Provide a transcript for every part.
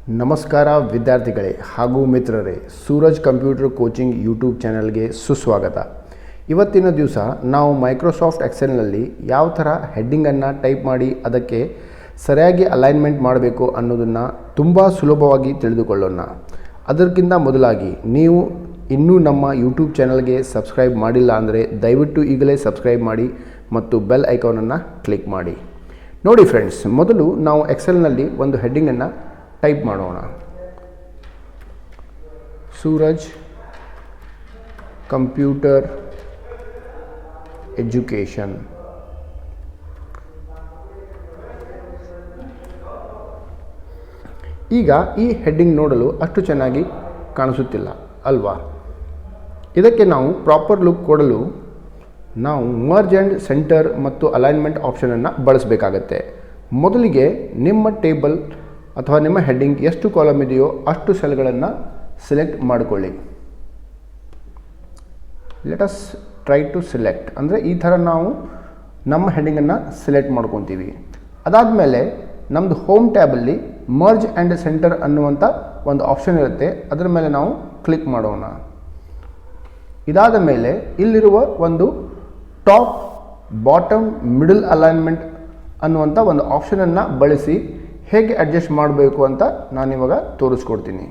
ನಮಸ್ಕಾರ ವಿದ್ಯಾರ್ಥಿಗಳೇ ಹಾಗೂ ಮಿತ್ರರೇ, ಸೂರಜ್ ಕಂಪ್ಯೂಟರ್ ಕೋಚಿಂಗ್ ಯೂಟ್ಯೂಬ್ ಚಾನಲ್ಗೆ ಸುಸ್ವಾಗತ. ಇವತ್ತಿನ ದಿವಸ ನಾವು ಮೈಕ್ರೋಸಾಫ್ಟ್ ಎಕ್ಸೆಲ್ನಲ್ಲಿ ಯಾವ ಥರ ಹೆಡ್ಡಿಂಗನ್ನು ಟೈಪ್ ಮಾಡಿ ಅದಕ್ಕೆ ಸರಿಯಾಗಿ ಅಲೈನ್ಮೆಂಟ್ ಮಾಡಬೇಕು ಅನ್ನೋದನ್ನು ತುಂಬ ಸುಲಭವಾಗಿ ತಿಳಿದುಕೊಳ್ಳೋಣ. ಅದಕ್ಕಿಂತ ಮೊದಲಾಗಿ ನೀವು ಇನ್ನೂ ನಮ್ಮ ಯೂಟ್ಯೂಬ್ ಚಾನಲ್ಗೆ ಸಬ್ಸ್ಕ್ರೈಬ್ ಮಾಡಿಲ್ಲ ಅಂದರೆ ದಯವಿಟ್ಟು ಈಗಲೇ ಸಬ್ಸ್ಕ್ರೈಬ್ ಮಾಡಿ ಮತ್ತು ಬೆಲ್ ಐಕಾನನ್ನು ಕ್ಲಿಕ್ ಮಾಡಿ. ನೋಡಿ ಫ್ರೆಂಡ್ಸ್, ಮೊದಲು ನಾವು ಎಕ್ಸೆಲ್ನಲ್ಲಿ ಒಂದು ಹೆಡ್ಡಿಂಗನ್ನು ಟೈಪ್ ಮಾಡೋಣ. Suraj computer education. ಈಗ ಈ ಹೆಡ್ಡಿಂಗ್ ನೋಡಲು ಅಷ್ಟು ಚೆನ್ನಾಗಿ ಕಾಣಿಸುತ್ತಿಲ್ಲ ಅಲ್ವಾ? ಇದಕ್ಕೆ ನಾವು ಪ್ರಾಪರ್ ಲುಕ್ ಕೊಡಲು ನಾವು ಮರ್ಜ್ ಆ್ಯಂಡ್ ಸೆಂಟರ್ ಮತ್ತು ಅಲೈನ್ಮೆಂಟ್ ಆಪ್ಷನನ್ನು ಬಳಸಬೇಕಾಗತ್ತೆ. ಮೊದಲಿಗೆ ನಿಮ್ಮ ಟೇಬಲ್ ಅಥವಾ ನಿಮ್ಮ ಹೆಡ್ಡಿಂಗ್ ಎಷ್ಟು ಕಾಲಮ್ ಇದೆಯೋ ಅಷ್ಟು ಸೆಲ್ಗಳನ್ನು ಸೆಲೆಕ್ಟ್ ಮಾಡಿಕೊಳ್ಳಿ. Let us try to select ಅಂದರೆ ಈ ಥರ ನಾವು ನಮ್ಮ ಹೆಡ್ಡಿಂಗನ್ನು ಸೆಲೆಕ್ಟ್ ಮಾಡ್ಕೊತೀವಿ. ಅದಾದಮೇಲೆ ನಮ್ಮದು ಹೋಮ್ ಟ್ಯಾಬಲ್ಲಿ ಮರ್ಜ್ ಆ್ಯಂಡ್ ಸೆಂಟರ್ ಅನ್ನುವಂಥ ಒಂದು ಆಪ್ಷನ್ ಇರುತ್ತೆ, ಅದರ ಮೇಲೆ ನಾವು ಕ್ಲಿಕ್ ಮಾಡೋಣ. ಇದಾದ ಮೇಲೆ ಇಲ್ಲಿರುವ ಒಂದು ಟಾಪ್ ಬಾಟಮ್ ಮಿಡಲ್ ಅಲೈನ್ಮೆಂಟ್ ಅನ್ನುವಂಥ ಒಂದು ಆಪ್ಷನನ್ನು ಬಳಸಿ ಹೇಗೆ ಅಡ್ಜಸ್ಟ್ ಮಾಡಬೇಕು ಅಂತ ನಾನಿವಾಗ ತೋರಿಸ್ಕೊಡ್ತೀನಿ.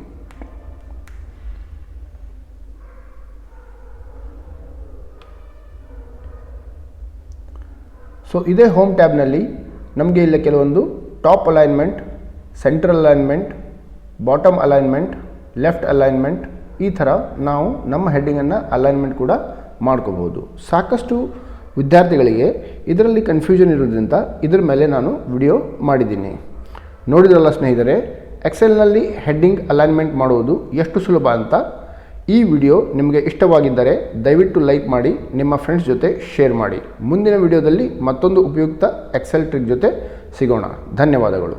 ಸೊ ಇದೇ ಹೋಮ್ ಟ್ಯಾಬ್ನಲ್ಲಿ ನಮಗೆ ಇಲ್ಲಿ ಕೆಲವೊಂದು top alignment, central alignment, bottom alignment, left alignment ಈ ಥರ ನಾವು ನಮ್ಮ ಹೆಡ್ಡಿಂಗನ್ನು ಅಲೈನ್ಮೆಂಟ್ ಕೂಡ ಮಾಡ್ಕೋಬೋದು. ಸಾಕಷ್ಟು ವಿದ್ಯಾರ್ಥಿಗಳಿಗೆ ಇದರಲ್ಲಿ ಕನ್ಫ್ಯೂಷನ್ ಇರೋದ್ರಿಂದ ಇದರ ಮೇಲೆ ನಾನು ವಿಡಿಯೋ ಮಾಡಿದ್ದೀನಿ. ನೋಡಿದ್ರಲ್ಲ ಸ್ನೇಹಿತರೆ, ಎಕ್ಸೆಲ್ನಲ್ಲಿ ಹೆಡ್ಡಿಂಗ್ ಅಲೈನ್ಮೆಂಟ್ ಮಾಡುವುದು ಎಷ್ಟು ಸುಲಭ ಅಂತ. ಈ ವಿಡಿಯೋ ನಿಮಗೆ ಇಷ್ಟವಾಗಿದ್ದರೆ ದಯವಿಟ್ಟು ಲೈಕ್ ಮಾಡಿ, ನಿಮ್ಮ ಫ್ರೆಂಡ್ಸ್ ಜೊತೆ ಶೇರ್ ಮಾಡಿ. ಮುಂದಿನ ವಿಡಿಯೋದಲ್ಲಿ ಮತ್ತೊಂದು ಉಪಯುಕ್ತ ಎಕ್ಸೆಲ್ ಟ್ರಿಕ್ ಜೊತೆ ಸಿಗೋಣ. ಧನ್ಯವಾದಗಳು.